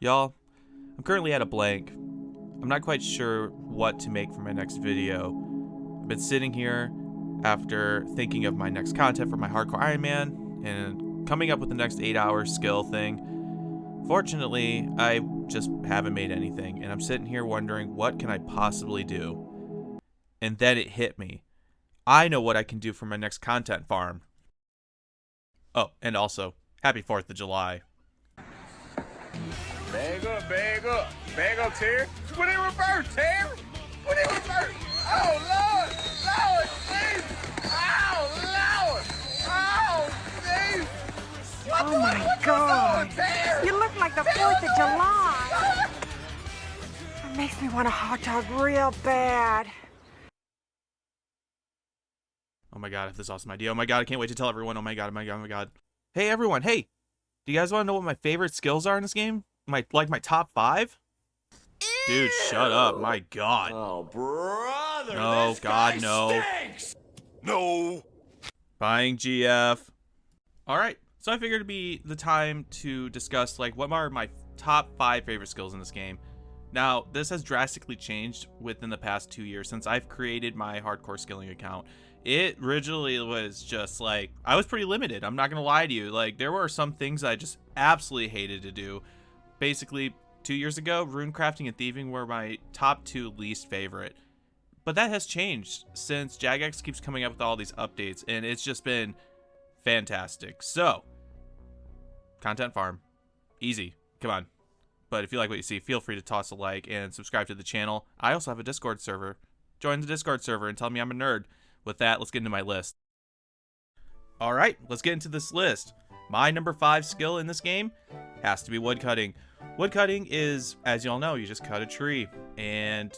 Y'all, I'm currently at a blank. I'm not quite sure what to make for my next video. I've been sitting here after thinking of my next content for my Hardcore Iron Man and coming up with the next 8-hour skill thing. Fortunately, I just haven't made anything, and I'm sitting here wondering what can I possibly do. And then it hit me. I know what I can do for my next content farm. Oh, and also, happy 4th of July. Bag up, bag up. Bag up, Terry. Put in reverse, Terry. Put in reverse. Oh, Lord. Lord, Jesus. Oh, Lord. Oh, Jesus. Oh, my God. You look like the 4th of July. It makes me want a hot dog real bad. Oh my god, I have this awesome idea. Oh my god, I can't wait to tell everyone. Oh my god, oh my god, oh my god. Hey everyone, hey! Do you guys want to know what my favorite skills are in this game? My top 5? Dude, shut up, my god. Oh, brother. No, god, no. Stinks. No. Buying GF. Alright, so I figured it'd be the time to discuss, like, what are my top 5 favorite skills in this game. Now, this has drastically changed within the past 2 years since I've created my hardcore skilling account. It originally was just like, I was pretty limited. I'm not going to lie to you. Like, there were some things I just absolutely hated to do. Basically, 2 years ago, rune crafting and thieving were my top 2 least favorite. But that has changed since Jagex keeps coming up with all these updates, and it's just been fantastic. So, content farm. Easy. Come on. But if you like what you see, feel free to toss a like and subscribe to the channel. I also have a Discord server. Join the Discord server and tell me I'm a nerd. With that, let's get into my list. Alright, let's get into this list. My number 5 skill in this game has to be woodcutting. Woodcutting is, as y'all know, you just cut a tree and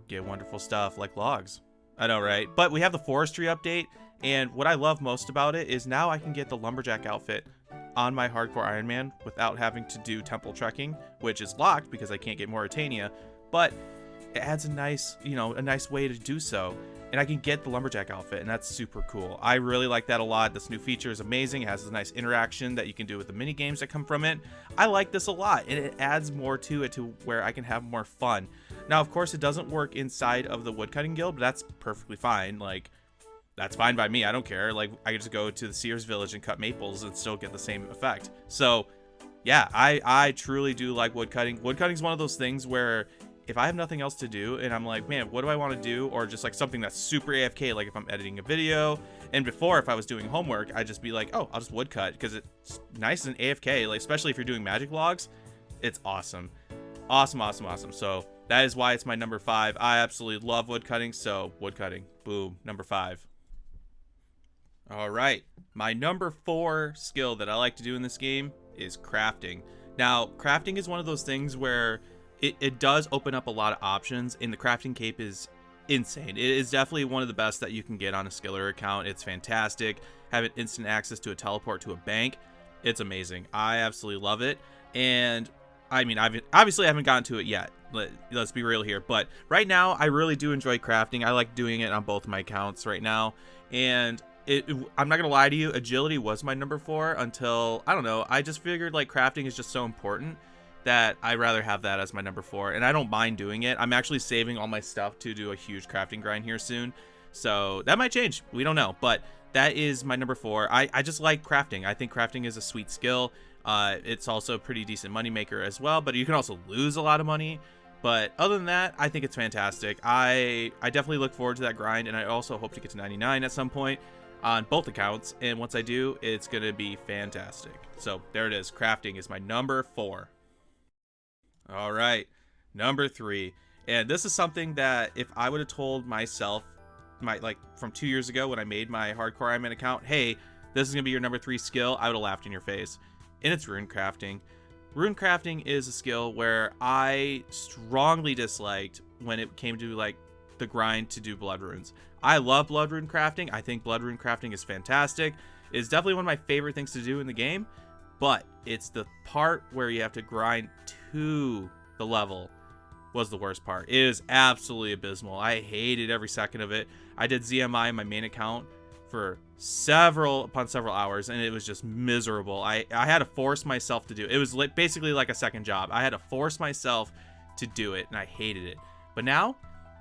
get wonderful stuff like logs. I know, right? But we have the forestry update, and what I love most about it is now I can get the lumberjack outfit on my hardcore Iron Man without having to do temple trekking, which is locked because I can't get Mauritania, but it adds a nice, a nice way to do so. And I can get the lumberjack outfit, and that's super cool. I really like that a lot. This new feature is amazing. It has a nice interaction that you can do with the mini games that come from it. I like this a lot, and it adds more to it to where I can have more fun. Now, of course, it doesn't work inside of the woodcutting guild, but that's perfectly fine. Like, that's fine by me. I don't care. Like, I can just go to the Sears Village and cut maples and still get the same effect. So, yeah, I truly do like woodcutting. Woodcutting is one of those things where if I have nothing else to do and I'm like, man, what do I want to do? Or just like something that's super AFK, like if I'm editing a video. And before, if I was doing homework, I'd just be like, oh, I'll just woodcut because it's nice and AFK. Like, especially if you're doing magic logs, it's awesome. Awesome, awesome, awesome. So that is why it's my number 5. I absolutely love woodcutting. So woodcutting, boom, number 5. All right, my number 4 skill that I like to do in this game is crafting. Now, crafting is one of those things where it does open up a lot of options, and the crafting cape is insane. It is definitely one of the best that you can get on a skiller account. It's fantastic. Having instant access to a teleport to a bank, it's amazing. I absolutely love it. And I mean, obviously I haven't gotten to it yet. Let's be real here. But right now, I really do enjoy crafting. I like doing it on both my accounts right now. And I'm not gonna lie to you, agility was my number 4 until, I don't know, I just figured like crafting is just so important that I'd rather have that as my number 4, and I don't mind doing it. I'm actually saving all my stuff to do a huge crafting grind here soon, so that might change. We don't know, but that is my number 4. I just like crafting. I think crafting is a sweet skill. It's also a pretty decent money maker as well, but you can also lose a lot of money. But other than that, I think it's fantastic. I definitely look forward to that grind, and I also hope to get to 99 at some point on both accounts, and once I do, it's gonna be fantastic. So there it is. Crafting is my number 4. All right, number 3, and this is something that if I would have told myself, from 2 years ago when I made my hardcore Iron Man account, hey, this is gonna be your number 3 skill, I would have laughed in your face. And it's rune crafting. Rune crafting is a skill where I strongly disliked when it came to like the grind to do blood runes. I love blood rune crafting. I think blood rune crafting is fantastic. It's definitely one of my favorite things to do in the game. But it's the part where you have to grind to the level was the worst part. It is absolutely abysmal. I hated every second of it. I did ZMI in my main account for several hours, and it was just miserable. I had to force myself to do it. It was basically like a second job. I had to force myself to do it, and I hated it. But now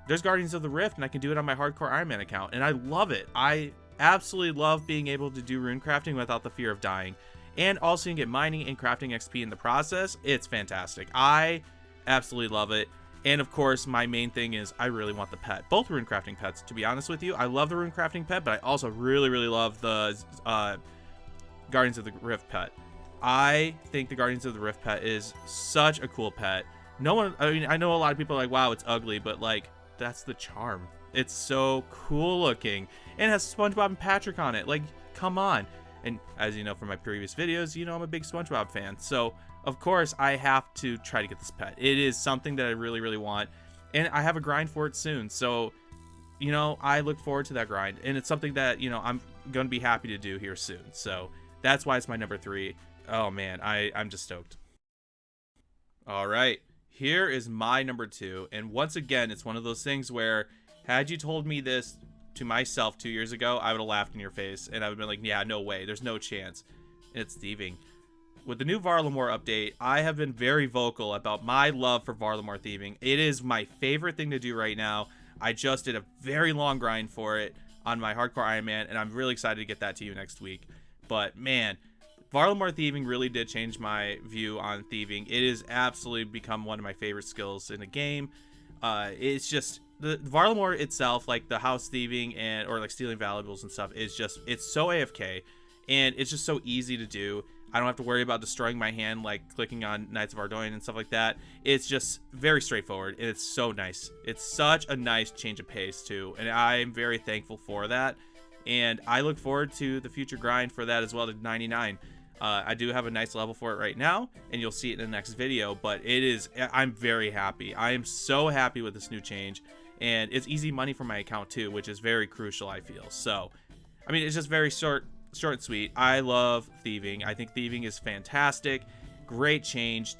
there's Guardians of the Rift, and I can do it on my hardcore Iron Man account, and I love it. I absolutely love being able to do rune crafting without the fear of dying, and also you can get mining and crafting XP in the process. It's fantastic. I absolutely love it. And of course, my main thing is I really want the pet. Both rune crafting pets, to be honest with you. I love the rune crafting pet, but I also really, really love the Guardians of the Rift pet. I think the Guardians of the Rift pet is such a cool pet. No one, I mean, I know a lot of people are like, wow, it's ugly, but like, that's the charm. It's so cool looking. And it has SpongeBob and Patrick on it. Like, come on. And as you know from my previous videos, you know I'm a big SpongeBob fan. So of course, I have to try to get this pet. It is something that I really, really want. And I have a grind for it soon. So, you know, I look forward to that grind. And it's something that, you know, I'm going to be happy to do here soon. So that's why it's my number 3. Oh, man, I'm just stoked. All right. Here is my number 2. And once again, it's one of those things where had you told me this to myself 2 years ago, I would have laughed in your face. And I would have been like, yeah, no way. There's no chance. And it's thieving. With the new Varlamore update, I have been very vocal about my love for Varlamore thieving. It is my favorite thing to do right now. I just did a very long grind for it on my hardcore Iron Man, and I'm really excited to get that to you next week. But man, Varlamore thieving really did change my view on thieving. It has absolutely become one of my favorite skills in the game. It's just the Varlamore itself, like the house thieving and or like stealing valuables and stuff, is just, it's so AFK, and it's just so easy to do. I don't have to worry about destroying my hand, like clicking on Knights of Ardoin and stuff like that. It's just very straightforward, and it's so nice. It's such a nice change of pace, too, and I'm very thankful for that. And I look forward to the future grind for that as well, to 99. I do have a nice level for it right now, and you'll see it in the next video, but it is, I'm very happy. I am so happy with this new change, and it's easy money for my account, too, which is very crucial, I feel. So, I mean, it's just very short and sweet. I love thieving. I think thieving is fantastic. Great change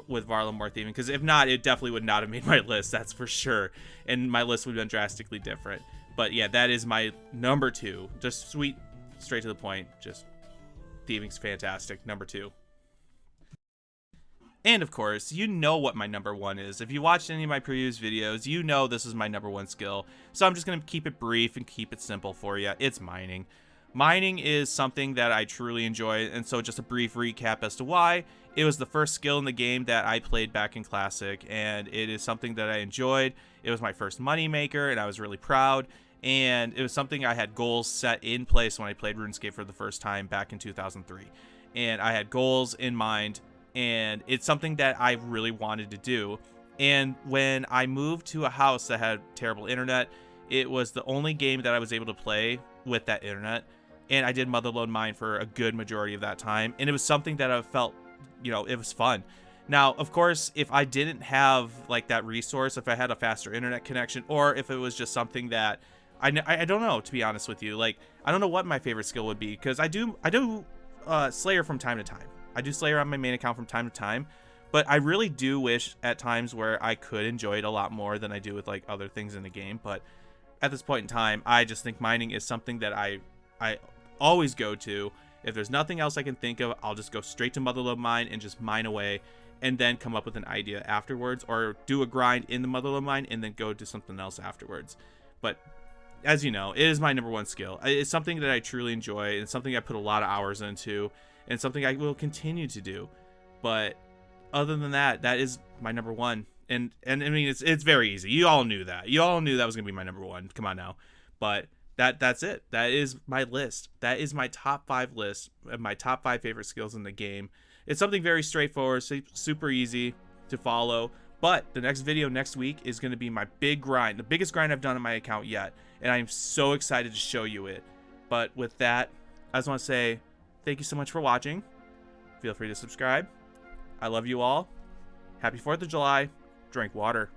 with Varlamore thieving, because if not, it definitely would not have made my list, that's for sure, and my list would have been drastically different. But yeah, that is my number 2. Just sweet, straight to the point. Just thieving's fantastic. Number 2. And of course, you know what my number 1 is. If you watched any of my previous videos, you know this is my number 1 skill. So I'm just going to keep it brief and keep it simple for you. It's mining. Mining is something that I truly enjoy, and so just a brief recap as to why. It was the first skill in the game that I played back in Classic, and it is something that I enjoyed. It was my first money maker, and I was really proud, and it was something I had goals set in place when I played RuneScape for the first time back in 2003. And I had goals in mind, and it's something that I really wanted to do. And when I moved to a house that had terrible internet, it was the only game that I was able to play with that internet. And I did Motherlode Mine for a good majority of that time. And it was something that I felt, you know, it was fun. Now, of course, if I didn't have like that resource, if I had a faster internet connection, or if it was just something that I don't know, to be honest with you, like, I don't know what my favorite skill would be, because I do Slayer from time to time. I do Slayer on my main account from time to time, but I really do wish at times where I could enjoy it a lot more than I do with like other things in the game. But at this point in time, I just think mining is something that I always go to. If there's nothing else I can think of, I'll just go straight to Motherlode Mine and just mine away, and then come up with an idea afterwards, or do a grind in the Motherlode Mine and then go do something else afterwards. But as you know, it is my number 1 skill. It's something that I truly enjoy, and something I put a lot of hours into, and something I will continue to do. But other than that, that is my number 1. And I mean, it's very easy. You all knew that. You all knew that was gonna be my number 1. Come on now. But that's it. That is my list. That is my top 5 list of my top 5 favorite skills in the game. It's something very straightforward, super easy to follow. But the next video next week is going to be my big grind, the biggest grind I've done on my account yet, and I'm so excited to show you it. But with that, I just want to say thank you so much for watching. Feel free to subscribe. I love you all. Happy 4th of July. Drink water.